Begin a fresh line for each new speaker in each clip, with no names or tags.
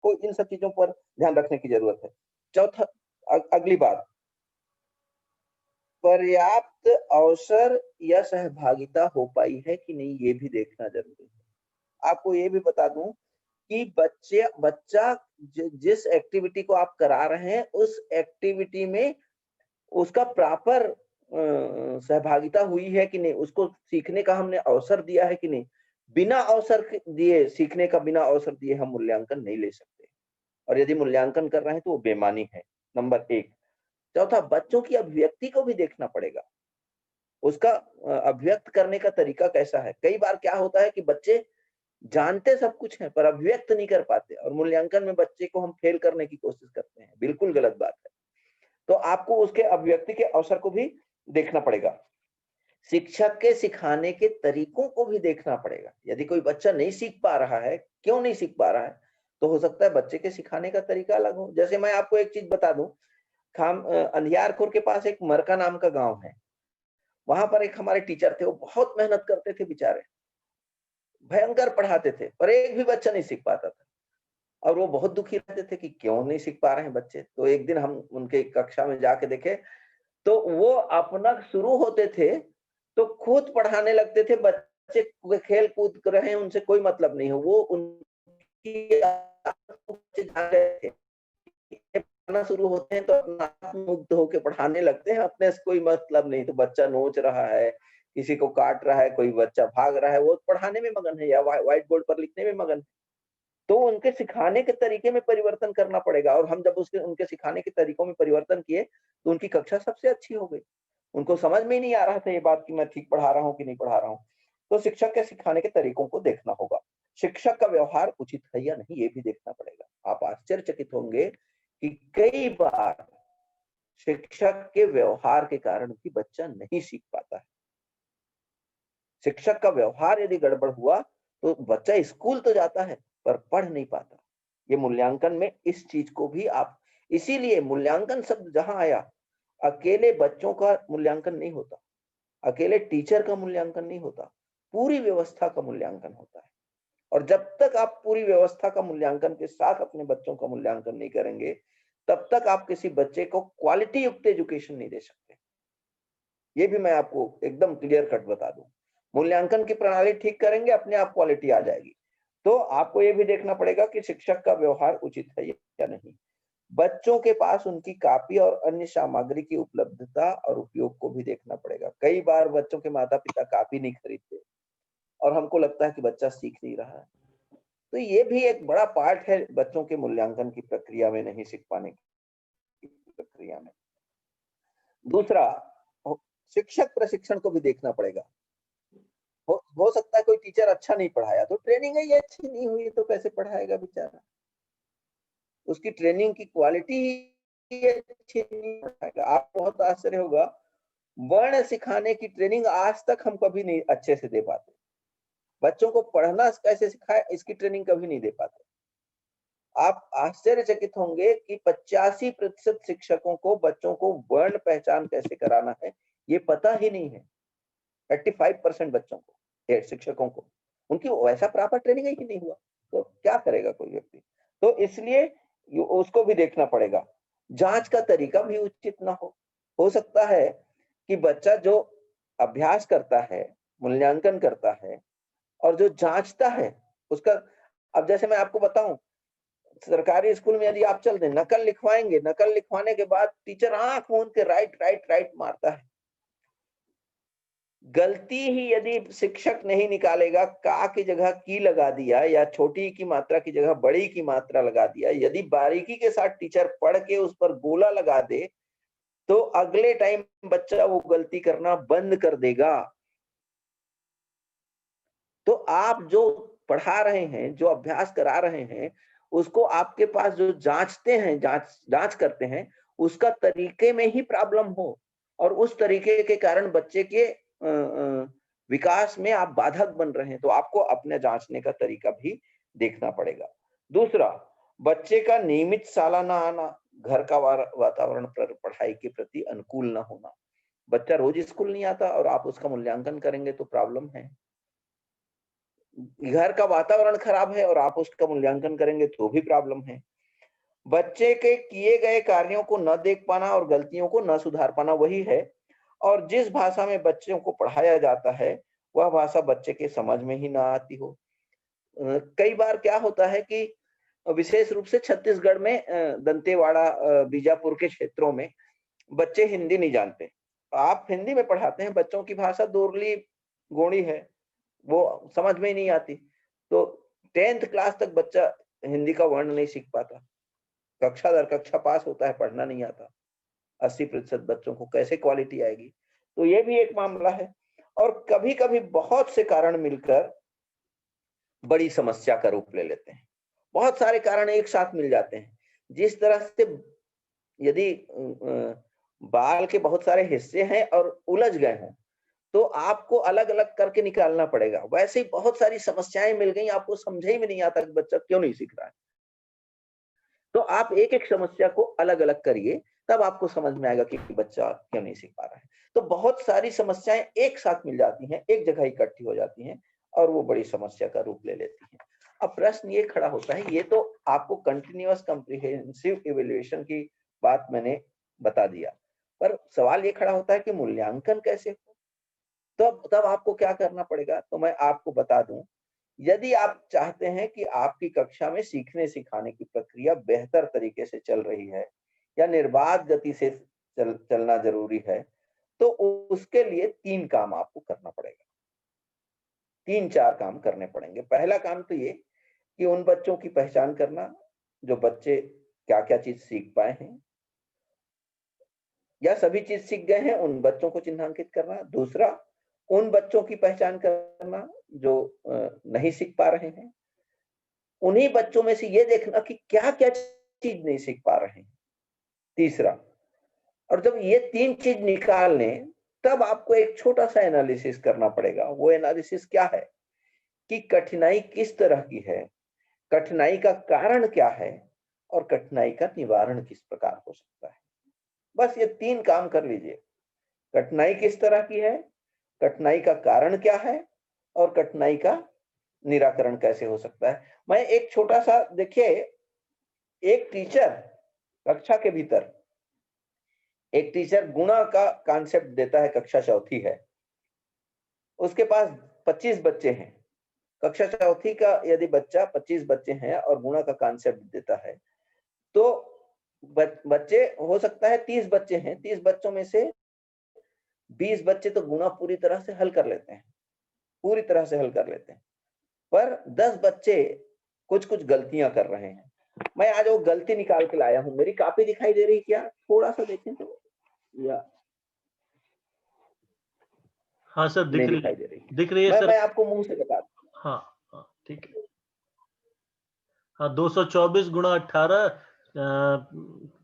आपको इन सब चीजों पर ध्यान रखने की जरूरत है। चौथा, अगली बात, पर्याप्त अवसर या सहभागिता हो पाई है कि नहीं, ये भी देखना जरूरी है। आपको ये भी बता दूं कि बच्चा जिस एक्टिविटी को आप करा रहे हैं उस एक्टिविटी में उसका प्रॉपर सहभागिता हुई है कि नहीं, उसको सीखने का हमने अवसर दिया है कि नहीं। बिना अवसर दिए, सीखने का बिना अवसर दिए हम मूल्यांकन नहीं ले सकते, और यदि मूल्यांकन कर रहे हैं तो वो बेईमानी है, नंबर 1। चौथा, बच्चों की अभिव्यक्ति को भी देखना पड़ेगा, उसका अभिव्यक्त करने का तरीका कैसा है। कई बार क्या होता है कि बच्चे जानते सब कुछ है पर अभिव्यक्त नहीं कर पाते, और मूल्यांकन में बच्चे को हम फेल करने की कोशिश करते हैं, बिल्कुल गलत बात है। तो आपको उसके अभिव्यक्ति के अवसर को भी देखना पड़ेगा। शिक्षक के सिखाने के तरीकों को भी देखना पड़ेगा। यदि कोई बच्चा नहीं सीख पा रहा है, क्यों नहीं सीख पा रहा है, तो हो सकता है बच्चे के सिखाने का तरीका अलग हो। जैसे मैं आपको एक चीज बता दूं, अंधियारखोर के पास एक मरका नाम का गांव है। वहां पर एक हमारे टीचर थे, वो बहुत मेहनत करते थे बेचारे, भयंकर पढ़ाते थे, पर एक भी बच्चा नहीं सीख पाता था। और वो बहुत दुखी रहते थे कि क्यों नहीं सीख पा रहे हैं बच्चे। तो एक दिन हम उनके कक्षा में जाके देखे, तो वो अपना शुरू होते थे तो खुद पढ़ाने लगते थे। बच्चे खेल कूद कर रहे हैं, उनसे कोई मतलब नहीं है, वो उनकी पढ़ाना शुरू होते हैं तो अपना मुग्ध होकर पढ़ाने लगते हैं, अपने से कोई मतलब नहीं। तो बच्चा नोच रहा है, किसी को काट रहा है, कोई बच्चा भाग रहा है, वो पढ़ाने में मगन है या व्हाइट बोर्ड पर लिखने में मगन है। तो उनके सिखाने के तरीके में परिवर्तन करना पड़ेगा, और हम जब उनके सिखाने के तरीकों में परिवर्तन किए तो उनकी कक्षा सबसे अच्छी हो गई। उनको समझ में ही नहीं आ रहा था ये बात कि मैं ठीक पढ़ा रहा हूँ कि नहीं पढ़ा रहा हूँ। तो शिक्षक के सिखाने के तरीकों को देखना होगा। शिक्षक का व्यवहार उचित है या नहीं, ये भी देखना पड़ेगा। आप आश्चर्यचकित होंगे कि कई बार शिक्षक के व्यवहार के कारण भी बच्चा नहीं सीख पाता है। शिक्षक का व्यवहार यदि गड़बड़ हुआ तो बच्चा स्कूल तो जाता है पर पढ़ नहीं पाता। ये मूल्यांकन में इस चीज को भी आप, इसीलिए मूल्यांकन शब्द जहां आया, अकेले बच्चों का मूल्यांकन नहीं होता, अकेले टीचर का मूल्यांकन नहीं होता, पूरी व्यवस्था का मूल्यांकन होता है। और जब तक आप पूरी व्यवस्था का मूल्यांकन के साथ अपने बच्चों का मूल्यांकन नहीं करेंगे, तब तक आप किसी बच्चे को क्वालिटी युक्त एजुकेशन नहीं दे सकते। ये भी मैं आपको एकदम क्लियर कट बता दूं। मूल्यांकन की प्रणाली ठीक करेंगे, अपने आप क्वालिटी आ जाएगी। तो आपको ये भी देखना पड़ेगा कि शिक्षक का व्यवहार उचित है या नहीं। बच्चों के पास उनकी कॉपी और अन्य सामग्री की उपलब्धता और उपयोग को भी देखना पड़ेगा। कई बार बच्चों के माता पिता कॉपी नहीं खरीदते और हमको लगता है कि बच्चा सीख नहीं रहा है। तो ये भी एक बड़ा पार्ट है बच्चों के मूल्यांकन की प्रक्रिया में, नहीं सीख पाने की प्रक्रिया में। दूसरा, शिक्षक प्रशिक्षण को भी देखना पड़ेगा। हो सकता है कोई टीचर अच्छा नहीं पढ़ाया, तो ट्रेनिंग ही अच्छी नहीं हुई तो कैसे पढ़ाएगा बेचारा, उसकी ट्रेनिंग की क्वालिटी ही अच्छी नहीं पढ़ाएगा। आपको बहुत आश्चर्य होगा, वर्ण सिखाने की ट्रेनिंग आज तक हम कभी नहीं अच्छे से दे पाते। बच्चों को पढ़ना कैसे सिखाए, इसकी ट्रेनिंग कभी नहीं दे पाते। आप आश्चर्यचकित होंगे कि 85% शिक्षकों को बच्चों को वर्ण पहचान कैसे कराना है ये पता ही नहीं है। 85% बच्चों को, शिक्षकों को, उनकी वैसा प्रॉपर ट्रेनिंग ही नहीं हुआ, तो क्या करेगा कोई व्यक्ति। तो इसलिए उसको भी देखना पड़ेगा। जांच का तरीका भी उचित ना हो सकता है कि बच्चा जो अभ्यास करता है, मूल्यांकन करता है और जो जांचता है उसका, अब जैसे मैं आपको बताऊं, सरकारी स्कूल में यदि आप चल दें, नकल लिखवाएंगे, नकल लिखवाने के बाद टीचर आंख मूंद के राइट राइट राइट मारता है। गलती ही यदि शिक्षक नहीं निकालेगा, का की जगह की लगा दिया या छोटी की मात्रा की जगह बड़ी की मात्रा लगा दिया, यदि बारीकी के साथ टीचर पढ़ के उस पर गोला लगा दे तो अगले टाइम बच्चा वो गलती करना बंद कर देगा। तो आप जो पढ़ा रहे हैं, जो अभ्यास करा रहे हैं, उसको आपके पास जो जांचते हैं, जांच करते हैं, उसका तरीके में ही प्रॉब्लम हो और उस तरीके के कारण बच्चे के विकास में आप बाधक बन रहे हैं, तो आपको अपने जांचने का तरीका भी देखना पड़ेगा। दूसरा, बच्चे का नियमित सालाना आना, घर का वातावरण पढ़ाई के प्रति अनुकूल ना होना। बच्चा रोज स्कूल नहीं आता और आप उसका मूल्यांकन करेंगे तो प्रॉब्लम है। घर का वातावरण खराब है और आप उसका मूल्यांकन करेंगे तो भी प्रॉब्लम है। बच्चे के किए गए कार्यों को न देख पाना और गलतियों को न सुधार पाना वही है। और जिस भाषा में बच्चों को पढ़ाया जाता है वह भाषा बच्चे के समझ में ही ना आती हो। कई बार क्या होता है कि विशेष रूप से छत्तीसगढ़ में दंतेवाड़ा, बीजापुर के क्षेत्रों में बच्चे हिंदी नहीं जानते। आप हिंदी में पढ़ाते हैं, बच्चों की भाषा दोरली गोंडी है, वो समझ में ही नहीं आती। तो 10th क्लास तक बच्चा हिंदी का वर्ण नहीं सीख पाता, कक्षा दर कक्षा पास होता है, पढ़ना नहीं आता। 80% बच्चों को कैसे क्वालिटी आएगी? तो ये भी एक मामला है। और कभी-कभी बहुत से कारण मिलकर बड़ी समस्या का रूप ले लेते हैं। बहुत सारे कारण एक साथ मिल जाते हैं। जिस तरह से यदि बाल के बहुत सारे हिस्से हैं और उलझ गए हैं, तो आपको अलग-अलग करके निकालना पड़ेगा। वैसे ही बहुत सारी समस्याएँ मिल गई, आपको समझ ही में नहीं आता कि बच्चा क्यों नहीं सीख रहा है। तो आप एक-एक समस्या को अलग-अलग करिए, तब आपको समझ में आएगा कि बच्चा क्यों नहीं सीख पा रहा है। तो बहुत सारी समस्याएँ एक साथ मिल जाती हैं, एक जगह इकट्ठी हो जाती हैं और वो बड़ी समस्या का रूप ले लेती हैं। अब प्रश्न ये खड़ा होता है, ये तो आपको कंटीन्यूअस कॉम्प्रिहेंसिव इवैल्यूएशन की बात मैंने बता दिया, पर सवाल ये खड़ा होता है कि मूल्यांकन कैसे हो? तब आपको क्या करना पड़ेगा? तो मैं आपको बता दूँ, यदि आप चाहते हैं कि आपकी कक्षा में सीखने-सिखाने की प्रक्रिया बेहतर तरीके से चल रही है या निर्बाध गति से चलना ज़रूरी है, तो उसके लिए 3 काम आपको करना पड़ेगा। 3-4 काम करने पड़ेंगे। पहला काम तो ये कि उन बच्चों की पहचान करना, जो बच्चे क्या-क्या चीज़ सीख पाए हैं या सभी चीज़ सीख गए हैं, उन बच्चों को चिन्हांकित करना। दूसरा, उन बच्चों की पहचान करना जो नहीं सीख पा रहे हैं। उन्हीं बच्चों में से ये देखना कि क्या-क्या चीज़ नहीं सीख पा रहे हैं। तीसरा, और जब ये 3 चीज़ निकाल लें, तब आपको एक छोटा-सा एनालिसिस करना पड़ेगा। वो एनालिसिस क्या है कि कठिनाई किस तरह की है, कठिनाई का कारण क्या है और कठिनाई का निवारण किस प्रकार हो सकता है। बस ये 3 काम कर लीजिए। कठिनाई किस तरह की है, कठिनाई का कारण क्या है और कठिनाई का निराकरण कैसे हो सकता है। मैं एक छोटा-सा देखिए, एक टीचर कक्षा के भीतर एक टीचर गुणा का कॉन्सेप्ट देता है, कक्षा चौथी है। उसके पास 25 बच्चे हैं। कक्षा चौथी का यदि बच्चा 25 बच्चे हैं और गुणा का कॉन्सेप्ट देता है, तो बच्चे हो सकता है 30 बच्चे हैं, 30 बच्चों में से 20 बच्चे तो गुणा पूरी तरह से हल कर लेते हैं, पूरी तरह से हल कर लेते हैं। पर 10 बच्चे कुछ-कुछ गलतियां कर रहे हैं। मैं आज वो गलती निकाल के लाया हूँ। मेरी कॉपी दिखाई दे रही क्या? थोड़ा-सा देखें तो, या
हाँ सर,
नहीं दिखाई दे रही?
दिख रही है सर।
मैं आपको मुँह से बता दूँ।
हाँ, हाँ, ठीक है। हाँ, 224 गुणा 18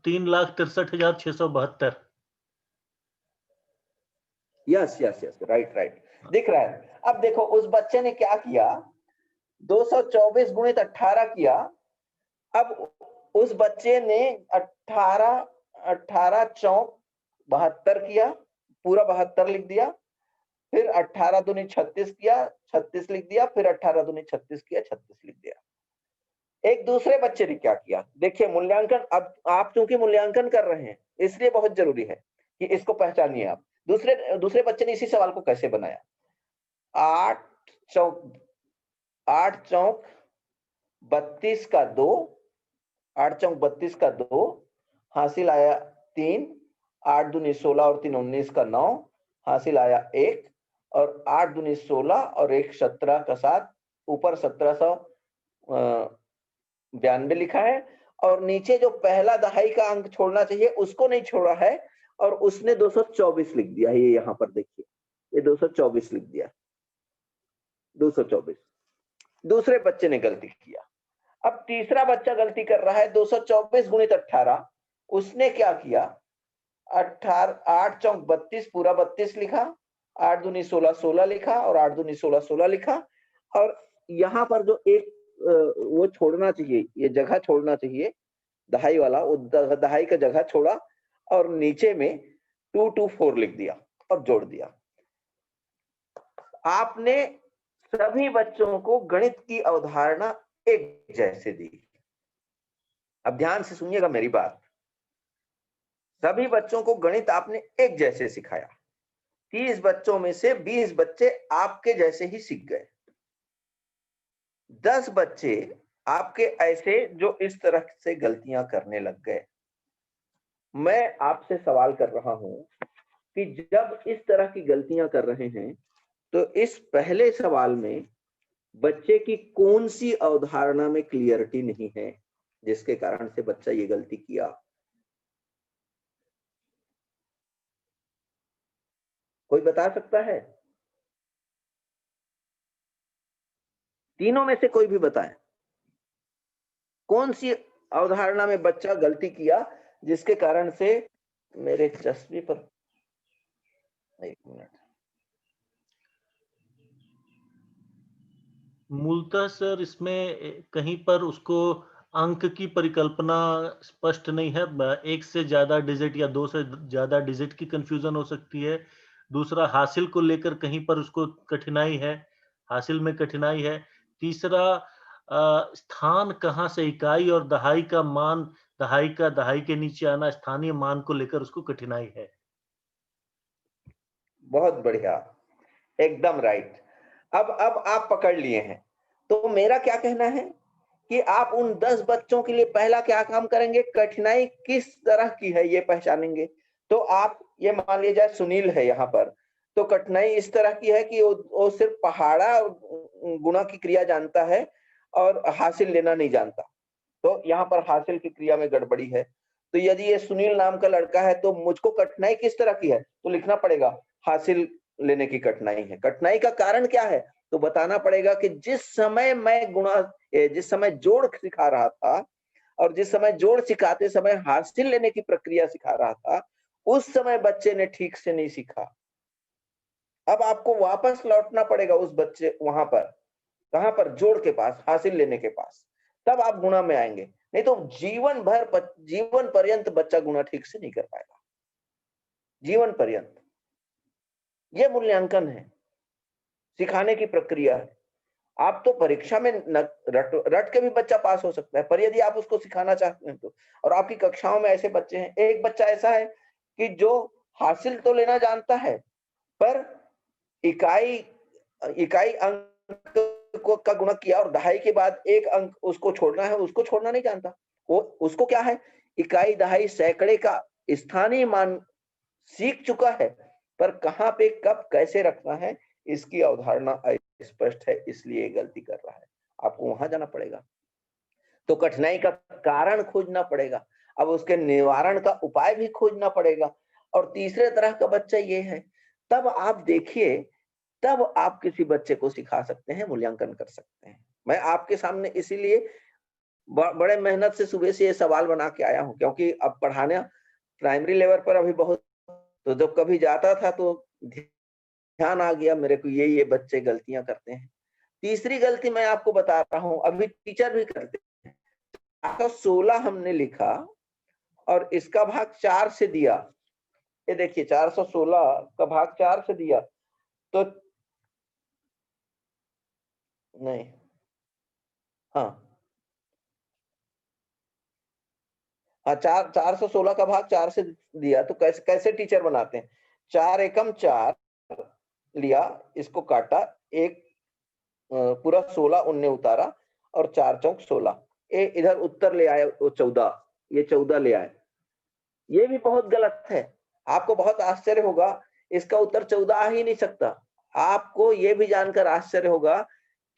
3,63,672।
यस, राइट, दिख रहा है। अब देखो उस बच्चे ने क्या किया, 224 गुणित 18 किया। अब उस बच्चे ने 18 18 चौक 72 किया, पूरा 72 लिख दिया। फिर 18 दूनी 36 किया, 36 लिख दिया। फिर 18 दूनी 36 किया, 36 लिख दिया। एक दूसरे बच्चे ने क्या किया, देखिए मूल्यांकन, अब आप चूंकि मूल्यांकन कर रहे हैं इसलिए बहुत जरूरी है कि इसको पहचानिए आप। दूसरे दूसरे बच्चे ने इसी सवाल को कैसे बनाया, 8 चौक 8 चौक 32 का 2, 8 चौक 32 का 2, हासिल आया 3, 8 दूनी 16 और 3 19 का 9, हासिल आया 1, और 8 दूनी 16 और 1 17 का 7, ऊपर 1792 लिखा है। और नीचे जो पहला दहाई का अंक छोड़ना चाहिए उसको नहीं छोड़ा है और उसने 224 लिख दिया है। ये यहाँ पर देखिए, ये 224 लिख दिया, 224। दूसरे बच्चे ने गलती किया। अब तीसरा बच्चा गलती कर रहा है, 224 गुणित 18। उसने क्या किया, 8 चौक 32 पूरा 32 लिखा, 8 दूनी 16 16 लिखा और 8 दूनी 16 16 लिखा। और यहाँ पर जो एक वो छोड़ना चाहिए, ये जगह छोड़ना चाहिए दहाई वाला, वो दहाई का जगह छोड़ा और नीचे में 224 लिख दिया और जोड़ दिया। आपने सभी बच्चों को गणित की अवधारणा एक जैसे दी। अब ध्यान से सुनिएगा मेरी बात। सभी बच्चों को गणित आपने एक जैसे सिखाया। 30 बच्चों में से 20 बच्चे आपके जैसे ही सीख गए। 10 बच्चे आपके ऐसे जो इस तरह से गलतियां करने लग गए। मैं आपसे सवाल कर रहा हूं कि जब इस तरह की गलतियां कर रहे हैं, तो इस पहले सवाल में बच्चे की कौन सी अवधारणा में क्लियरिटी नहीं है, जिसके कारण से बच्चा ये गलती किया? कोई बता सकता है? तीनों में से कोई भी बताए, कौन सी अवधारणा में बच्चा गलती किया जिसके कारण से मेरे चश्मे पर, एक मिनट,
मूलतः सर इसमें कहीं पर उसको अंक की परिकल्पना स्पष्ट नहीं है। एक से ज्यादा डिजिट या दो से ज्यादा डिजिट की कंफ्यूजन हो सकती है। दूसरा, हासिल को लेकर कहीं पर उसको कठिनाई है, हासिल में कठिनाई है। तीसरा, स्थान कहाँ से, इकाई और दहाई का मान, दहाई के नीचे आना, स्थानीय मान को लेकर उसको कठिनाई है।
बहुत बढ़िया, एकदम राइट। अब आप पकड़ लिए हैं। तो मेरा क्या कहना है कि आप उन 10 बच्चों के लिए पहला क्या काम करेंगे, कठिनाई किस तरह की है ये पहचानेंगे। तो आप ये मान लीजिए जाए सुनील है यहाँ पर, तो कठिनाई इस तरह की है कि वो सिर्फ पहाड़ा गुणा की क्रिया जानता है और हासिल लेना नहीं जानता। तो यहाँ पर हासिल की क्रिया में गड़बड़ी है। तो यदि ये सुनील नाम का लड़का है, तो मुझको कठिनाई किस तरह की है, तो लिखना पड़ेगा हासिल लेने की कठिनाई है। कठिनाई का कारण क्या है, तो बताना पड़ेगा कि जिस समय जोड़ सिखा रहा था और जिस समय जोड़ सिखाते समय हासिल लेने की प्रक्रिया सिखा रहा था, उस समय बच्चे ने ठीक से नहीं सीखा। अब आपको वापस लौटना पड़ेगा उस बच्चे वहां पर, कहां पर, जोड़ के पास, हासिल लेने के पास, तब आप गुणा में आएंगे। नहीं तो जीवन पर्यंत बच्चा गुणा ठीक से नहीं कर पाएगा, जीवन पर्यंत। ये मूल्यांकन है, सिखाने की प्रक्रिया है। आप तो परीक्षा में रट के भी बच्चा पास हो सकता है, पर यदि आप उसको सिखाना चाहते हैं तो। और आपकी कक्षाओं में ऐसे बच्चे हैं, एक बच्चा ऐसा है कि जो हासिल तो लेना जानता है, पर इकाई इकाई अंक का गुणा किया और दहाई के बाद एक अंक उसको छोड़ना है, उसको छोड़ना नहीं जानता। वो उसको क्या है, इकाई दहाई सैकड़े का स्थानीय मान सीख चुका है, पर कहाँ पे कब कैसे रखना है इसकी अवधारणा अस्पष्ट है, इसलिए गलती कर रहा है। आपको वहां जाना पड़ेगा, तो कठिनाई का कारण खोजना पड़ेगा, अब उसके निवारण का उपाय भी खोजना पड़ेगा। और तीसरे तरह का बच्चा ये है, तब आप देखिए, तब आप किसी बच्चे को सिखा सकते हैं, मूल्यांकन कर सकते हैं। मैं आपके सामने इसीलिए बड़े मेहनत से सुबह से ये सवाल बना के आया हूँ, क्योंकि अब पढ़ाना प्राइमरी लेवल पर अभी बहुत, तो जब कभी जाता था तो ध्यान आ गया मेरे को, ये बच्चे गलतियां करते हैं। तीसरी गलती मैं आपको बता रहा हूँ, अभी टीचर भी करते हैं। 416 हमने लिखा और इसका भाग 4 से दिया। ये देखिए 416 का भाग 4 से दिया, तो नहीं, हाँ हाँ, 416 का भाग 4 से दिया, तो कैसे कैसे टीचर बनाते हैं, 4 एकम 4 लिया, इसको काटा, एक पूरा 16 उनने उतारा और 4 चौक 16, ये इधर उत्तर ले आए वो 14, ये 14 ले आए। ये भी बहुत गलत है। आपको बहुत आश्चर्य होगा, इसका उत्तर 14 आ ही नहीं सकता। आपको ये भी जानकर आश्चर्य होगा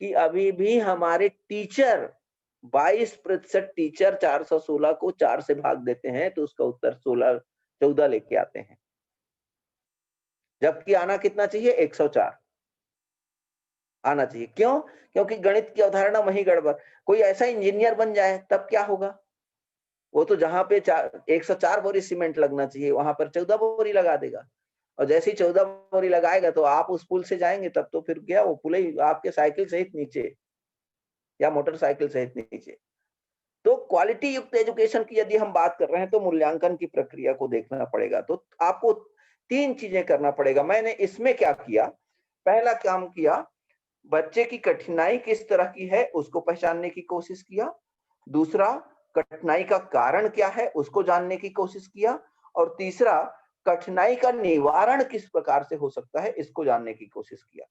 कि अभी भी हमारे टीचर 22% टीचर 416 को 4 से भाग देते हैं, तो उसका उत्तर 14 लेके आते हैं, जबकि आना कितना चाहिए, 104 आना चाहिए। क्यों? क्योंकि गणित की अवधारणा वही गड़बड़। कोई ऐसा इंजीनियर बन जाए तब क्या होगा, वो तो जहां पे 104 बोरी सीमेंट लगना चाहिए वहां पर 14 बोरी लगा देगा, और जैसे ही 14 बोरी लगाएगा तो आप उस पुल से जाएंगे, तब तो फिर क्या, वो पुल ही आपके साइकिल सहित नीचे या मोटरसाइकिल सहित नीचे। तो क्वालिटी युक्त एजुकेशन की यदि हम बात कर रहे हैं, तो मूल्यांकन की प्रक्रिया को देखना पड़ेगा। तो आपको 3 चीजें करना पड़ेगा। मैंने इसमें क्या किया, पहला काम किया, बच्चे की कठिनाई किस तरह की है उसको पहचानने की कोशिश किया। दूसरा, कठिनाई का कारण क्या है उसको जानने की कोशिश किया। और तीसरा, कठिनाई का निवारण किस प्रकार से हो सकता है इसको जानने की कोशिश किया।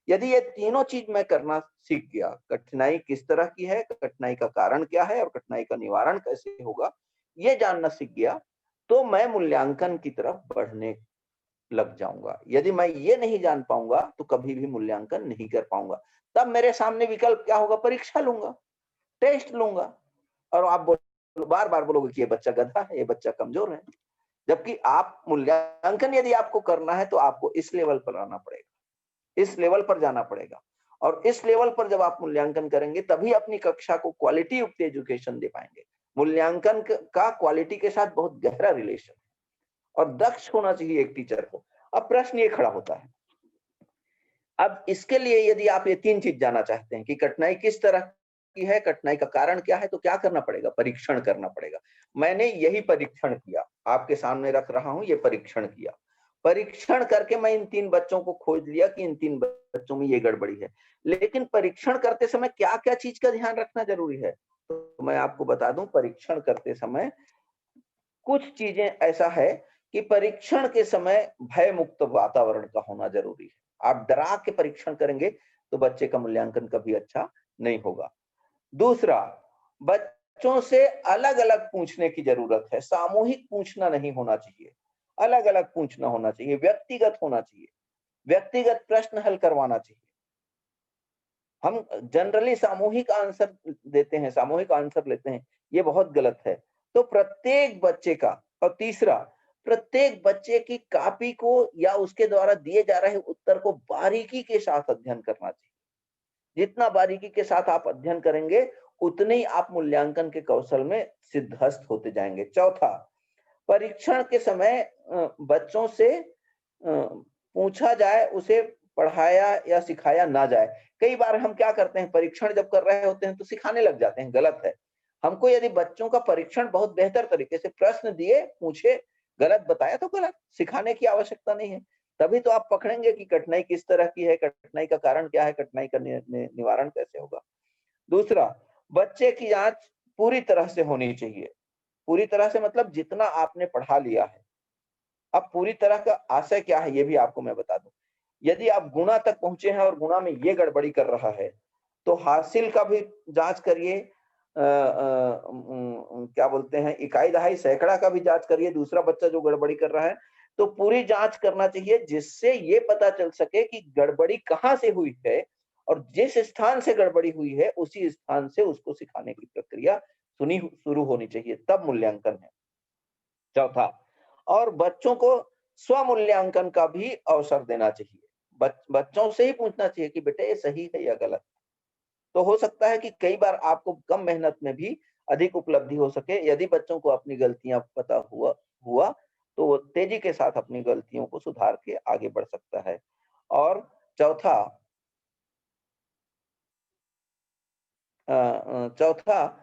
यदि ये तीनों चीज मैं करना सीख गया, कठिनाई किस तरह की है, कठिनाई का कारण क्या है और कठिनाई का निवारण कैसे होगा, ये जानना सीख गया, तो मैं मूल्यांकन की तरफ बढ़ने लग जाऊंगा। यदि मैं ये नहीं जान पाऊंगा तो कभी भी मूल्यांकन नहीं कर पाऊंगा। तब मेरे सामने विकल्प क्या होगा, परीक्षा लूंगा, टेस्ट लूंगा, और आप बार बार बोलोगे कि ये बच्चा गधा है, ये बच्चा कमजोर है। जबकि आप मूल्यांकन यदि आपको करना है तो आपको इस लेवल पर आना पड़ेगा, इस लेवल पर जाना पड़ेगा। और इस लेवल पर जब आप मूल्यांकन करेंगे तभी अपनी कक्षा को क्वालिटी युक्त एजुकेशन दे पाएंगे। मूल्यांकन का क्वालिटी के साथ बहुत गहरा रिलेशन है और दक्ष होना चाहिए एक टीचर को। अब प्रश्न ये खड़ा होता है, अब इसके लिए यदि आप ये तीन चीज जानना चाहते हैं कि कठिनाई किस तरह की है, कठिनाई का कारण क्या है, तो क्या करना पड़ेगा, परीक्षण करना पड़ेगा। मैंने यही परीक्षण किया, आपके सामने रख रहा हूं, ये परीक्षण किया। परीक्षण करके मैं इन तीन बच्चों को खोज लिया कि इन तीन बच्चों में ये गड़बड़ी है। लेकिन परीक्षण करते समय क्या क्या चीज का ध्यान रखना जरूरी है, तो मैं आपको बता दूं, परीक्षण करते समय कुछ चीजें ऐसा है कि परीक्षण के समय भय मुक्त वातावरण का होना जरूरी है। आप डरा के परीक्षण करेंगे तो बच्चे का मूल्यांकन कभी अच्छा नहीं होगा। दूसरा, बच्चों से अलग अलग पूछने की जरूरत है, सामूहिक पूछना नहीं होना चाहिए, अलग अलग पूछना होना चाहिए, व्यक्तिगत होना चाहिए, व्यक्तिगत प्रश्न हल करवाना चाहिए। हम जनरली सामूहिक आंसर देते हैं, सामूहिक आंसर लेते हैं, ये बहुत गलत है। तो प्रत्येक बच्चे का, और तीसरा, प्रत्येक बच्चे की कॉपी को या उसके द्वारा दिए जा रहे उत्तर को बारीकी के साथ अध्ययन करना चाहिए। जितना बारीकी के साथ आप अध्ययन करेंगे उतने ही आप मूल्यांकन के कौशल में सिद्धहस्त होते जाएंगे। चौथा, परीक्षण के समय बच्चों से पूछा जाए, उसे पढ़ाया या सिखाया ना जाए। कई बार हम क्या करते हैं, परीक्षण जब कर रहे होते हैं तो सिखाने लग जाते हैं, गलत है। हमको यदि बच्चों का परीक्षण बहुत बेहतर तरीके से प्रश्न दिए, पूछे, गलत बताया तो गलत, सिखाने की आवश्यकता नहीं है। तभी तो आप पकड़ेंगे कि कठिनाई किस तरह की है, कठिनाई का कारण क्या है, कठिनाई का निवारण कैसे होगा। दूसरा, बच्चे की जांच पूरी तरह से होनी चाहिए। पूरी तरह से मतलब जितना आपने पढ़ा लिया है। अब पूरी तरह का आशय क्या है ये भी आपको मैं बता दूं। यदि आप गुणा तक पहुंचे हैं और गुणा में ये गड़बड़ी कर रहा है तो हासिल का भी जांच करिए, क्या बोलते हैं, इकाई दहाई सैकड़ा का भी जांच करिए। दूसरा बच्चा जो गड़बड़ी कर रहा है तो पूरी जांच करना चाहिए, जिससे ये पता चल सके कि गड़बड़ी कहाँ से हुई है, और जिस स्थान से गड़बड़ी हुई है उसी स्थान से उसको सिखाने की प्रक्रिया शुरू होनी चाहिए, तब मूल्यांकन है। चौथा, और बच्चों को स्वमूल्यांकन का भी अवसर देना चाहिए। बच्चों से ही पूछना चाहिए कि बेटे ये सही है या गलत। तो हो सकता है कि कई बार आपको कम मेहनत में भी अधिक उपलब्धि हो सके। यदि बच्चों को अपनी गलतियां पता हुआ तो वो तेजी के साथ अपनी गलतियों को सुधार के आगे बढ़ सकता है। और चौथा, चौथा,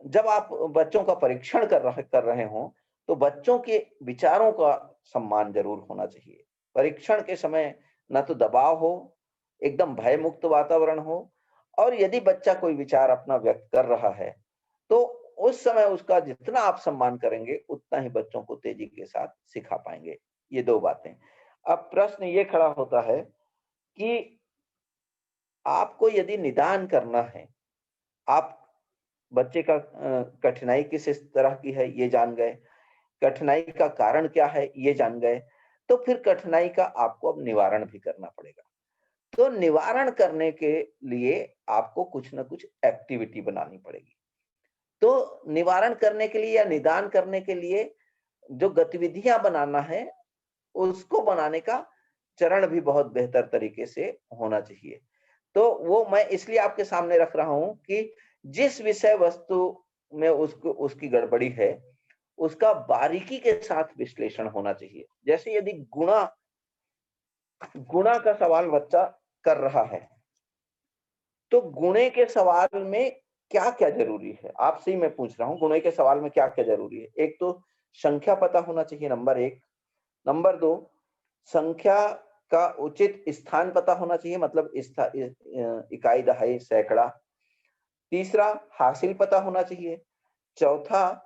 जब आप बच्चों का परीक्षण कर रहे हों तो बच्चों के विचारों का सम्मान जरूर होना चाहिए। परीक्षण के समय ना तो दबाव हो, एकदम भय मुक्त वातावरण हो, और यदि बच्चा कोई विचार अपना व्यक्त कर रहा है तो उस समय उसका जितना आप सम्मान करेंगे उतना ही बच्चों को तेजी के साथ सिखा पाएंगे। ये दो बातें। अब प्रश्न ये खड़ा होता है कि आपको यदि निदान करना है, आप बच्चे का कठिनाई किस इस तरह की है ये जान गए, कठिनाई का कारण क्या है ये जान गए, तो फिर कठिनाई का आपको अब निवारण भी करना पड़ेगा। तो निवारण करने के लिए आपको कुछ ना कुछ एक्टिविटी बनानी पड़ेगी। तो निवारण करने के लिए या निदान करने के लिए जो गतिविधियां बनाना है उसको बनाने का चरण भी बहुत बेहतर तरीके से होना चाहिए। तो वो मैं इसलिए आपके सामने रख रहा हूं कि जिस विषय वस्तु में उसको उसकी गड़बड़ी है उसका बारीकी के साथ विश्लेषण होना चाहिए। जैसे यदि गुणा गुणा का सवाल बच्चा कर रहा है तो गुणे के सवाल में क्या क्या जरूरी है, आपसे ही मैं पूछ रहा हूँ, गुणे के सवाल में क्या क्या जरूरी है। एक तो संख्या पता होना चाहिए, नंबर एक। नंबर दो, संख्या का उचित स्थान पता होना चाहिए, मतलब इकाई, दहाई, सैकड़ा। तीसरा, हासिल पता होना चाहिए। चौथा,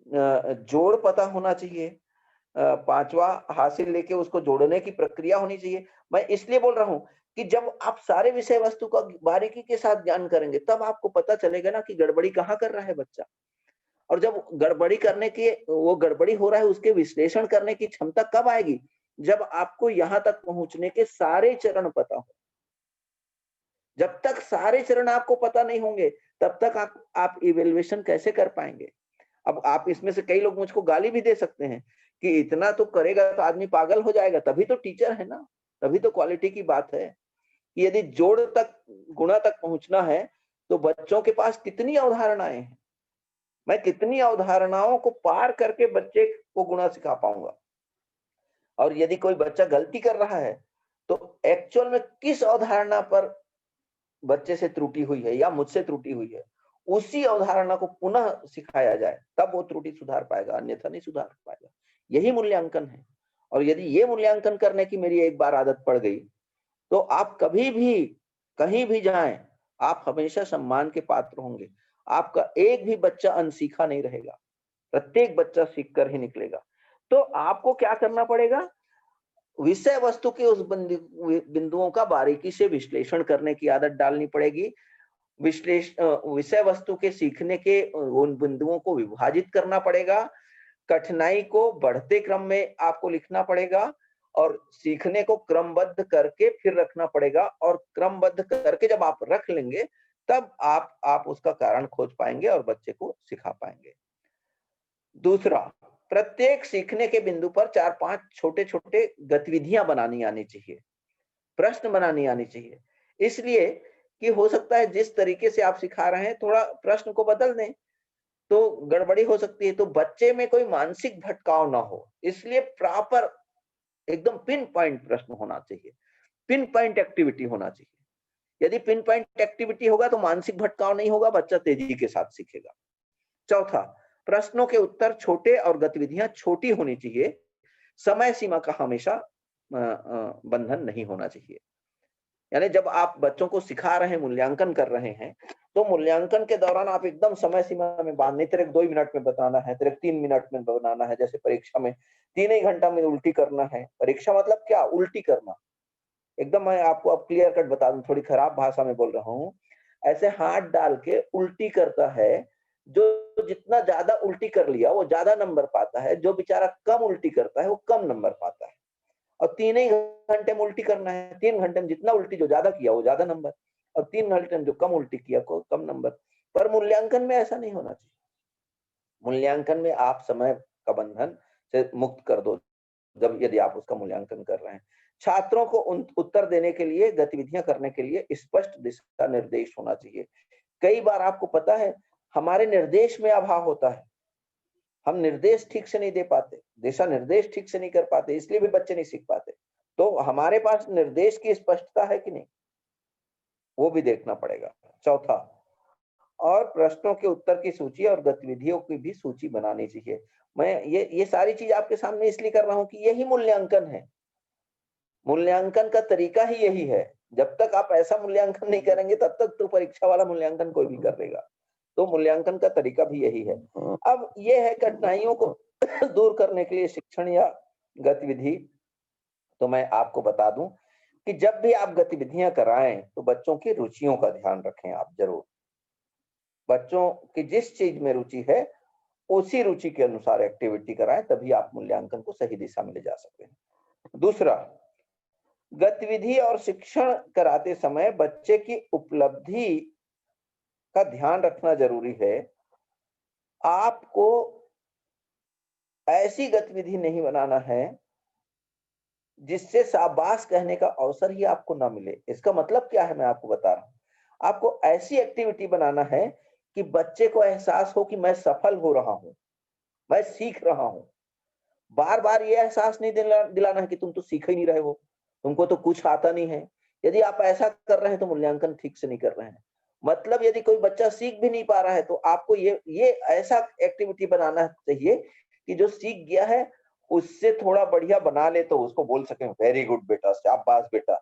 जोड़ पता होना चाहिए। पांचवा, हासिल लेके उसको जोड़ने की प्रक्रिया होनी चाहिए। मैं इसलिए बोल रहा हूँ कि जब आप सारे विषय वस्तु का बारीकी के साथ ज्ञान करेंगे, तब आपको पता चलेगा ना कि गड़बड़ी कहाँ कर रहा है बच्चा। और जब गड़बड़ी करने की, वो गड़बड़ी हो रहा है, उसके विश्लेषण करने की क्षमता कब आएगी? जब आपको यहाँ तक पहुंचने के सारे चरण पता हो। जब तक सारे चरण आपको पता नहीं होंगे, तब तक आप इवैल्यूएशन कैसे कर पाएंगे? अब आप इसमें से कई लोग मुझको गाली भी दे सकते हैं कि इतना तो करेगा तो आदमी पागल हो जाएगा, तभी तो टीचर है ना, तभी तो क्वालिटी की बात है कि यदि जोड़ तक, गुणा तक पहुंचना है, तो बच्चों के पास कितनी अवधारणाएं हैं, मैं कितनी अवधारणाओं को पार करके बच्चे को गुणा सिखा पाऊंगा। और यदि कोई बच्चा गलती कर रहा है, तो एक्चुअल में किस अवधारणा पर बच्चे से त्रुटि हुई है या मुझसे त्रुटि हुई है, उसी अवधारणा को पुनः सिखाया जाए, तब वो त्रुटि सुधार पाएगा, अन्यथा नहीं सुधार पाएगा। यही मूल्यांकन है। और यदि ये मूल्यांकन करने की मेरी एक बार आदत पड़ गई, तो आप कभी भी कहीं भी जाएं, आप हमेशा सम्मान के पात्र होंगे। आपका एक भी बच्चा अनसीखा नहीं रहेगा, प्रत्येक बच्चा सीख कर ही निकलेगा। तो आपको क्या करना पड़ेगा? विषय वस्तु के उस बिंदुओं का बारीकी से विश्लेषण करने की आदत डालनी पड़ेगी। विषय वस्तु के सीखने के उन बिंदुओं को विभाजित करना पड़ेगा। कठिनाई को बढ़ते क्रम में आपको लिखना पड़ेगा और सीखने को क्रमबद्ध करके फिर रखना पड़ेगा। और क्रमबद्ध करके जब आप रख लेंगे, तब आप उसका कारण खोज पाएंगे और बच्चे को सिखा पाएंगे। दूसरा, प्रत्येक सीखने के बिंदु पर 4-5 छोटे-छोटे गतिविधियां बनानी आनी चाहिए, प्रश्न बनानी आनी चाहिए। इसलिए कि हो सकता है जिस तरीके से आप सिखा रहे हैं, थोड़ा प्रश्न को बदल दें, तो गड़बड़ी हो सकती है। तो बच्चे में कोई मानसिक भटकाव ना हो, इसलिए प्रॉपर एकदम पिन पॉइंट प्रश्न होना चाहिए, पिन पॉइंट एक्टिविटी होना चाहिए। यदि पिन पॉइंट एक्टिविटी होगा तो मानसिक भटकाव नहीं होगा, बच्चा तेजी के साथ सीखेगा। चौथा, प्रश्नों के उत्तर छोटे और गतिविधियां छोटी होनी चाहिए। समय सीमा का हमेशा बंधन नहीं होना चाहिए। यानी जब आप बच्चों को सिखा रहे हैं, मूल्यांकन कर रहे हैं, तो मूल्यांकन के दौरान आप एकदम समय सीमा में बांध नहीं, तेरे 2 ही मिनट में बताना है, तेरे 3 मिनट में बनाना है। जैसे परीक्षा में 3 ही घंटा में उल्टी करना है। परीक्षा मतलब क्या? उल्टी करना। एकदम मैं आपको अब क्लियर कट बता दूं, थोड़ी खराब भाषा में बोल रहा हूँ। ऐसे हाथ डाल के उल्टी करता है, जो जितना ज्यादा उल्टी कर लिया वो ज्यादा नंबर पाता है, जो बेचारा कम उल्टी करता है वो कम नंबर पाता है। और 3 ही घंटे में उल्टी करना है, 3 घंटे में जितना उल्टी जो ज्यादा किया वो ज्यादा नंबर, और 3 घंटे में जो कम उल्टी किया को कम नंबर। पर मूल्यांकन में ऐसा नहीं होना चाहिए। मूल्यांकन में आप समय का बंधन से मुक्त कर दो, जब यदि आप उसका मूल्यांकन कर रहे हैं। छात्रों को उत्तर देने के लिए, गतिविधियां करने के लिए स्पष्ट दिशा निर्देश होना चाहिए। कई बार आपको पता है हमारे निर्देश में अभाव होता है, हम निर्देश ठीक से नहीं दे पाते, दिशा निर्देश ठीक से नहीं कर पाते, इसलिए भी बच्चे नहीं सीख पाते। तो हमारे पास निर्देश की स्पष्टता है कि नहीं, वो भी देखना पड़ेगा। चौथा, और प्रश्नों के उत्तर की सूची और गतिविधियों की भी सूची बनानी चाहिए। मैं ये सारी चीज आपके सामने इसलिए कर रहा हूं कि यही मूल्यांकन है। मूल्यांकन का तरीका ही यही है। जब तक आप ऐसा मूल्यांकन नहीं करेंगे, तब तक तो परीक्षा वाला मूल्यांकन कोई भी कर देगा। तो मूल्यांकन का तरीका भी यही है। अब ये है कठिनाइयों को दूर करने के लिए शिक्षण या गतिविधि। तो मैं आपको बता दूं कि जब भी आप गतिविधियां कराएं, तो बच्चों की रुचियों का ध्यान रखें आप जरूर। बच्चों की जिस चीज में रुचि है, उसी रुचि के अनुसार एक्टिविटी कराएं, तभी आप मूल्यांकन को सही दिशा में ले जा सकते हैं। दूसरा, गतिविधि और शिक्षण कराते समय बच्चे की उपलब्धि का ध्यान रखना जरूरी है। आपको ऐसी गतिविधि नहीं बनाना है जिससे शाबाश कहने का अवसर ही आपको ना मिले। इसका मतलब क्या है, मैं आपको बता रहा हूं। आपको ऐसी एक्टिविटी बनाना है कि बच्चे को एहसास हो कि मैं सफल हो रहा हूं, मैं सीख रहा हूं। बार बार ये एहसास नहीं दिलाना है कि तुम तो सीख ही नहीं रहे हो, तुमको तो कुछ आता नहीं है। यदि आप ऐसा कर रहे हैं तो मूल्यांकन ठीक से नहीं कर रहे हैं। मतलब यदि कोई बच्चा सीख भी नहीं पा रहा है, तो आपको ये ऐसा एक्टिविटी बनाना चाहिए कि जो सीख गया है उससे थोड़ा बढ़िया बना ले तो उसको बोल सकें वेरी गुड बेटा, शाबाश बेटा।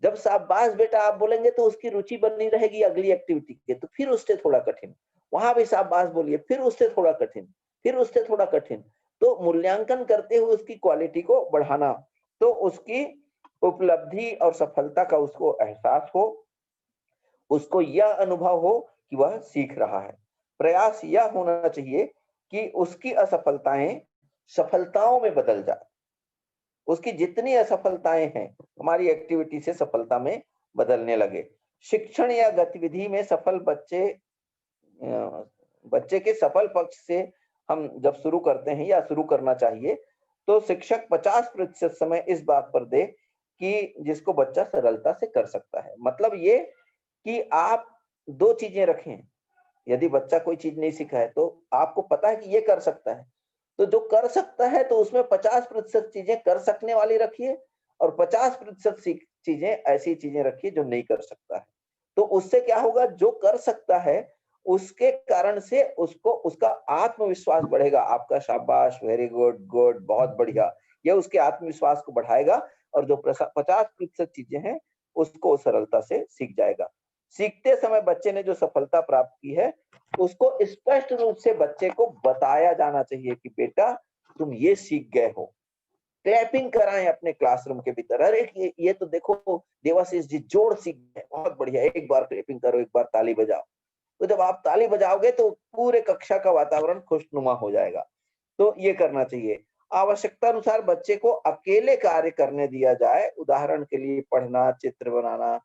जब शाबाश बेटा आप बोलेंगे तो उसकी रुचि बनी रहेगी अगली एक्टिविटी की, तो फिर उससे थोड़ा कठिन, वहां भी शाबाश बोलिए, फिर उससे थोड़ा कठिन, फिर उससे थोड़ा कठिन। तो मूल्यांकन करते हुए उसकी क्वालिटी को बढ़ाना, तो उसकी उपलब्धि और सफलता का उसको एहसास हो, उसको यह अनुभव हो कि वह सीख रहा है। प्रयास यह होना चाहिए कि उसकी असफलताएं सफलताओं में बदल जाए। उसकी जितनी असफलताएं हैं हमारी एक्टिविटी से सफलता में बदलने लगे। शिक्षण या गतिविधि में सफल बच्चे के सफल पक्ष से हम जब शुरू करते हैं या शुरू करना चाहिए, तो शिक्षक 50% समय इस बात पर दे कि जिसको बच्चा सरलता से कर सकता है। मतलब ये कि आप दो चीजें रखें। यदि बच्चा कोई चीज नहीं सीखा है तो आपको पता है कि ये कर सकता है, तो जो कर सकता है तो उसमें 50% चीजें कर सकने वाली रखिए और 50% चीजें ऐसी चीजें रखिए जो नहीं कर सकता है। तो उससे क्या होगा, जो कर सकता है उसके कारण से उसको उसका आत्मविश्वास बढ़ेगा। आपका शाबाश, वेरी गुड, गुड, बहुत बढ़िया, ये उसके आत्मविश्वास को बढ़ाएगा और जो 50% चीजें हैं उसको सरलता से सीख जाएगा। सीखते समय बच्चे ने जो सफलता प्राप्त की है उसको स्पष्ट रूप से बच्चे को बताया जाना चाहिए कि बेटा तुम ये सीख गए हो। क्लैपिंग कराएं अपने क्लासरूम के भीतर, अरे ये तो देखो देवाशीष जी जोड़ सीख गए, बहुत बढ़िया, एक बार क्लैपिंग करो, एक बार ताली बजाओ। तो जब आप ताली बजाओगे तो पूरे कक्षा का वातावरण खुशनुमा हो जाएगा। तो ये करना चाहिए। आवश्यकता अनुसार बच्चे को अकेले कार्य करने दिया जाए, उदाहरण के लिए पढ़ना, चित्र बनाना,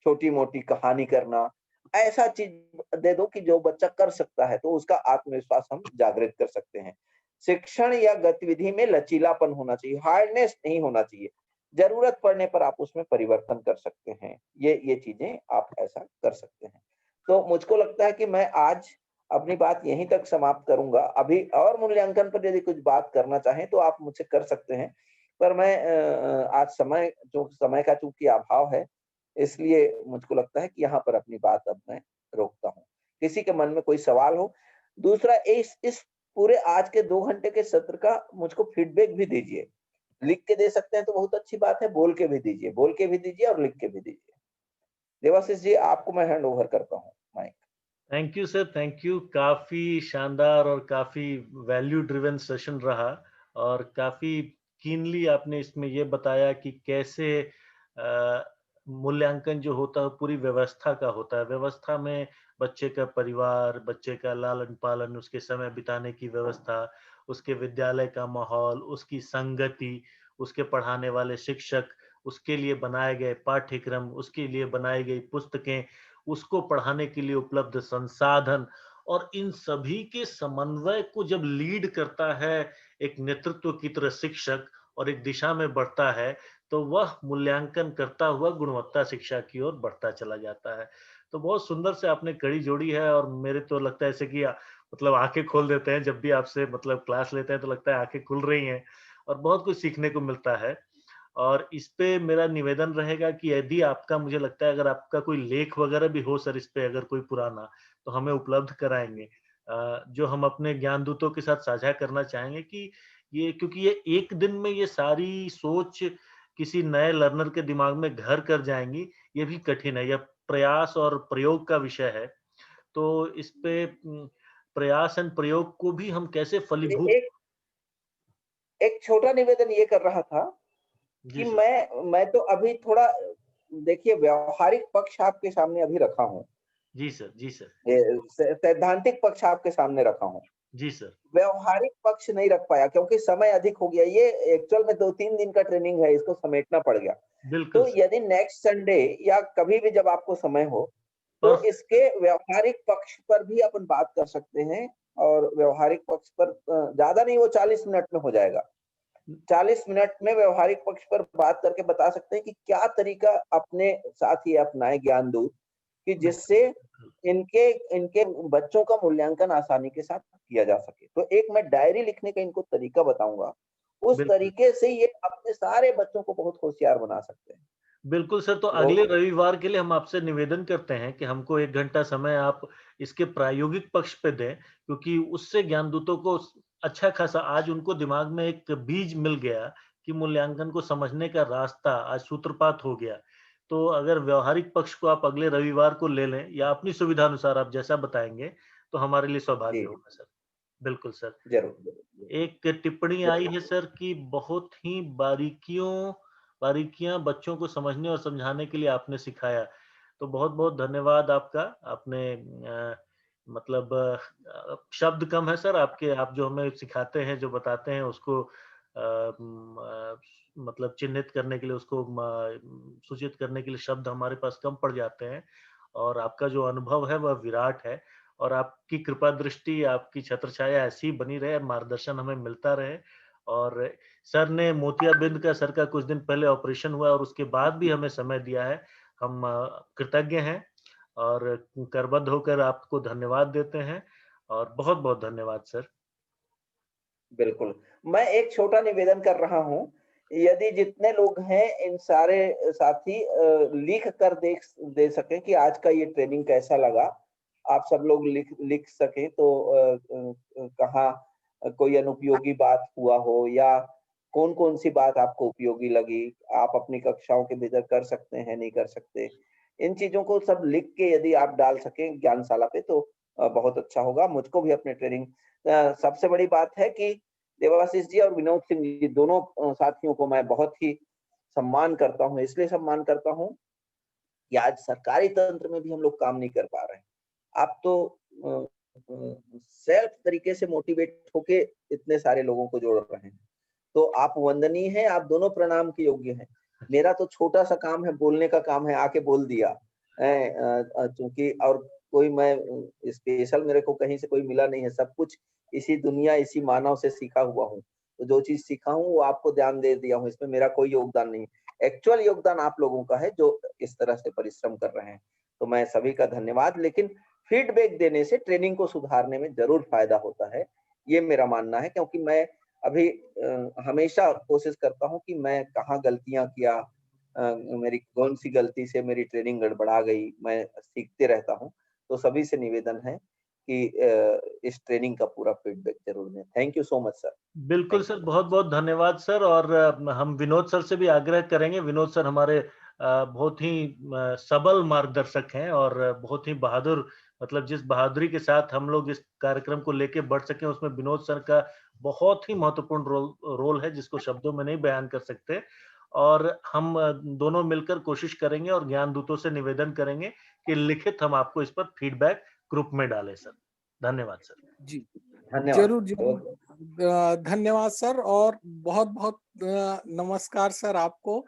छोटी मोटी कहानी करना। ऐसा चीज दे दो कि जो बच्चा कर सकता है, तो उसका आत्मविश्वास हम जागृत कर सकते हैं। शिक्षण या गतिविधि में लचीलापन होना चाहिए, हार्डनेस नहीं होना चाहिए। जरूरत पड़ने पर आप उसमें परिवर्तन कर सकते हैं। ये चीजें आप ऐसा कर सकते हैं। तो मुझको लगता है कि मैं आज अपनी बात यहीं तक समाप्त करूंगा। अभी और मूल्यांकन पर यदि कुछ बात करना चाहें तो आप मुझसे कर सकते हैं, पर मैं आज समय का चूंकि अभाव है, इसलिए मुझको लगता है कि यहाँ पर अपनी बात अब मैं रोकता हूँ। किसी के मन में कोई सवाल हो। दूसरा, इस पूरे आज के 2 घंटे के सत्र का मुझको फीडबैक भी दीजिए। लिख के दे सकते हैं तो बहुत अच्छी बात है, बोल के भी दीजिए, बोल के भी दीजिए और लिख के भी दीजिए। देवाशीष जी, आपको मैं हैंड ओवर करता हूँ mic.
Thank you sir, thank you. काफ़ी शानदार और काफ़ी वैल्यू ड्रिवन सेशन रहा और काफ़ी कीनली आपने इसमें ये बताया कि कैसे मूल्यांकन जो होता है पूरी व्यवस्था का होता है। व्यवस्था में बच्चे का परिवार, बच्चे का लालन-पालन, उसके समय बिताने की व्यवस्था, उसके विद्यालय का माहौल, उसकी संगति, उसके पढ़ाने वाले शिक्षक, उसके लिए बनाए गए पाठ्यक्रम, उसके लिए बनाई गई पुस्तकें, उसको पढ़ाने के लिए उपलब्ध संसाधन और इन सभी के समन्वय को जब लीड करता है एक नेतृत्व की तरह शिक्षक और एक दिशा में बढ़ता है, तो वह मूल्यांकन करता हुआ गुणवत्ता शिक्षा की ओर बढ़ता चला जाता है। तो बहुत सुंदर से आपने कड़ी जोड़ी है और मेरे तो लगता है ऐसे कि मतलब आंखें खोल देते हैं जब भी आपसे मतलब क्लास लेते हैं तो लगता है आंखें खुल रही हैं और बहुत कुछ सीखने को मिलता है। और इस पे मेरा निवेदन रहेगा कि यदि आपका मुझे लगता है अगर आपका कोई लेख वगैरह भी हो सर इस पे अगर कोई पुराना, तो हमें उपलब्ध कराएँगे। जो हम अपने ज्ञान-दूतों के साथ साझा करना चाहेंगे कि ये क्योंकि ये एक दिन में ये सारी सोच किसी नए लर्नर के दिमाग में घर कर जाएँगी, ये भी कठिन है। यह प्रयास और प्रयोग का विषय है। तो इस पे प्रयास एंड प्रयोग को भी हम कैसे फलीभूत।
एक एक छोटा निवेदन ये कर रहा था कि
जी सर।
मैं तो अभी थोड़ा, देखिए, व्यावहारिक पक्ष आपके सामने अभी रखा हूँ,
जी सर, जी सर।
सैद्धांतिक पक्ष आपके सामने रखा हूँ।
जी सर।
व्यवहारिक पक्ष नहीं रख पाया क्योंकि समय अधिक हो गया। ये एक्चुअल में 2-3 दिन का ट्रेनिंग है, इसको समेटना पड़ गया।
बिल्कुल
तो
सर।
यदि नेक्स्ट संडे या कभी भी जब आपको समय हो तो
परफेक्ट।
इसके व्यवहारिक पक्ष पर भी अपन बात कर सकते हैं। और व्यवहारिक पक्ष पर ज्यादा नहीं, वो 40 मिनट में हो जाएगा। 40 मिनट में व्यवहारिक पक्ष पर बात करके बता सकते हैं कि क्या तरीका अपने साथ ही अपनाए ज्ञान दूत, कि जिससे इनके इनके बच्चों का मूल्यांकन आसानी के साथ किया जा सके। तो एक मैं डायरी लिखने का इनको तरीका बताऊंगा, उस
बिल्कुल।
तरीके से ये अपने सारे बच्चों को बहुत होशियार बना सकते हैं।
बिल्कुल सर, तो
तो
अगले रविवार के लिए हम आपसे निवेदन करते हैं कि हमको 1 घंटा समय आप इसके प्रायोगिक पक्ष पे दें, क्योंकि उससे ज्ञानदूतों को अच्छा खासा आज उनको दिमाग में एक बीज मिल गया कि मूल्यांकन को समझने का रास्ता आज सूत्रपात हो गया। तो अगर व्यवहारिक पक्ष को आप अगले रविवार को ले लें या अपनी सुविधा अनुसार आप जैसा बताएँगे, तो हमारे लिए
जी,
सौभाग्य होगा सर। बिल्कुल सर।
जरूर जरूर जरूर
एक टिप्पणी आई है
जरूर।
सर कि बहुत ही बारीकियां बच्चों को समझने और समझाने के लिए आपने सिखाया। तो बहुत-बहुत धन्यवाद आपका। आपने मतलब शब्द कम है सर आपके, आप जो हमें सिखाते हैं, जो बताते हैं उसको मतलब चिह्नित करने के लिए, उसको सूचित करने के लिए शब्द हमारे पास कम पड़ जाते हैं और आपका जो अनुभव है वह विराट है। और आपकी कृपा दृष्टि, आपकी छत्र छाया ऐसी ही बनी रहे, मार्गदर्शन हमें मिलता रहे। और सर ने मोतियाबिंद का सर का कुछ दिन पहले ऑपरेशन हुआ और उसके बाद भी हमें समय दिया है। हम कृतज्ञ हैं और करबद्ध होकर आपको धन्यवाद देते हैं और बहुत-बहुत धन्यवाद सर।
बिल्कुल। मैं एक छोटा निवेदन कर रहा हूँ, यदि जितने लोग हैं इन सारे साथी लिख कर दे सकें कि आज का ये ट्रेनिंग कैसा लगा। आप सब लोग लिख लिख सकें तो कहाँ कोई अनुपयोगी बात हुआ हो या कौन-कौन सी बात आपको उपयोगी लगी, आप अपनी कक्षाओं के भीतर कर सकते हैं, नहीं कर सकते। इन चीज़ों को सब लिख के यदि आप डाल सकें ज्ञानशाला पे तो बहुत अच्छा होगा। मुझको भी अपने ट्रेनिंग सबसे बड़ी बात है कि देवाशीष जी और विनोद सिंह जी दोनों साथियों को मैं बहुत ही सम्मान करता हूँ, इसलिए सम्मान करता हूँ कि आज सरकारी तंत्र में भी हम लोग काम नहीं कर पा रहे हैं। आप तो सेल्फ तरीके से मोटिवेट होके इतने सारे लोगों को जोड़ रहे हैं। तो आप वंदनीय हैं, आप दोनों प्रणाम के योग्य हैं। मेरा तो छोटा-सा काम है, बोलने का काम है, आके बोल दिया। चूँकि और कोई मैं स्पेशल मेरे को कहीं से कोई मिला नहीं है, सब कुछ इसी दुनिया, इसी मानव से सीखा हुआ हूँ। तो जो चीज़ सीखा हूँ, वो आपको ध्यान दे दिया हूँ, इसमें मेरा कोई योगदान नहीं है। एक्चुअल योगदान आप लोगों का है, जो इस तरह से परिश्रम कर रहे हैं। तो मैं सभी का धन्यवाद, लेकिन फीडबैक देने से ट्रेनिंग को सुधारने में ज़रूर फ़ायदा होता है। ये मेरा मानना है क्योंकि मैं अभी हमेशा कोशिश करता हूँ कि मैं कहाँ गलतियाँ किया मेरी कौन-सी गलती से मेरी ट्रेनिंग गड़बड़ा गई, मैं सीखते रहता हूँ। तो सभी से निवेदन है कि इस ट्रेनिंग का पूरा फीडबैक ज़रूर दें। Thank you so much sir.
बिल्कुल
थैंक
सर,
यू।
बहुत-बहुत धन्यवाद सर। और हम विनोद सर से भी आग्रह करेंगे। विनोद सर हमारे बहुत ही सबल मार्गदर्शक हैं और बहुत ही बहादुर, मतलब जिस बहादुरी के साथ हम लोग इस कार्यक्रम को लेके बढ़ सकें, उसमें विनोद सर का बहुत ही महत्वपूर्ण रोल रोल है, जिसको शब्दों में नहीं बयान कर सकते। और हम दोनों मिलकर कोशिश करेंगे और ज्ञान दूतों से निवेदन करेंगे कि लिखित हम आपको इस पर फीडबैक ग्रुप में डालें सर। धन्यवाद सर।
जी,
धन्यवाद।
ज़रूर, ज़रूर।
ओके,
धन्यवाद सर और बहुत-बहुत नमस्कार सर आपको।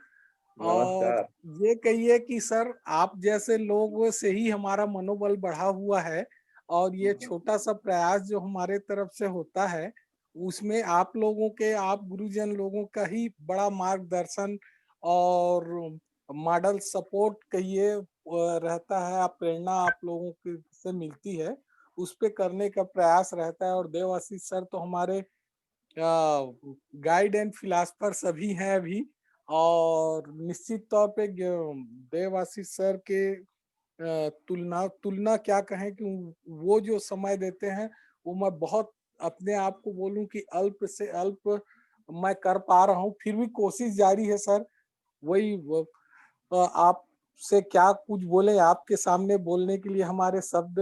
और
नमस्कार।
ये कहिए कि सर आप जैसे लोगों से ही हमारा मनोबल बढ़ा हुआ है और ये छोटा-सा प्रयास जो हमारे तरफ से होता है, उसमें आप लोगों के, आप गुरुजन लोगों का ही बड़ा मार्गदर्शन और मॉडल सपोर्ट कहिए रहता है, आप प्रेरणा आप लोगों के से मिलती है, उस पे करने का प्रयास रहता है। और देवाशीष सर तो हमारे गाइड एंड फिलॉसफर सभी हैं अभी। और निश्चित तौर पे देवाशीष सर के तुलना तुलना क्या कहें कि वो जो समय देते हैं वो मैं बहुत अपने आप को बोलूं कि अल्प से अल्प मैं कर पा रहा हूँ, फिर भी कोशिश जारी है सर। वही आपसे क्या कुछ बोले, आपके सामने बोलने के लिए हमारे शब्द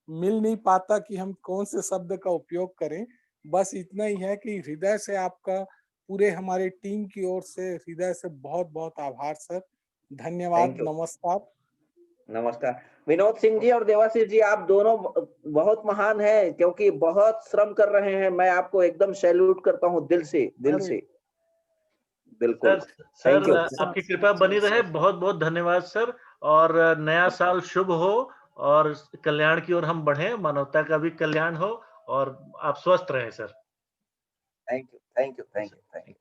मिल नहीं पाता कि हम कौन से शब्द का उपयोग करें। बस इतना ही है कि हृदय से आपका, पूरे हमारे टीम की ओर से हृदय से बहुत-बहुत आभार सर। धन्यवाद,
थैंक यू।
नमस्कार।
नमस्कार। विनोद सिंह जी और देवाशीष जी आप दोनों बहुत महान हैं क्योंकि बहुत श्रम कर रहे हैं। मैं आपको एकदम सैल्यूट करता हूँ दिल से, दिल
अरे!
से। बिल्कुल।
Sir
thank
sir
you.
आपकी कृपा बनी रहे। बहुत-बहुत धन्यवाद सर। और नया साल शुभ हो और कल्याण की ओर हम बढ़ें, मानवता का भी कल्याण हो और आप स्वस्थ रहें sir.
Thank you, thank you,
जी
thank
sir.
You, thank you.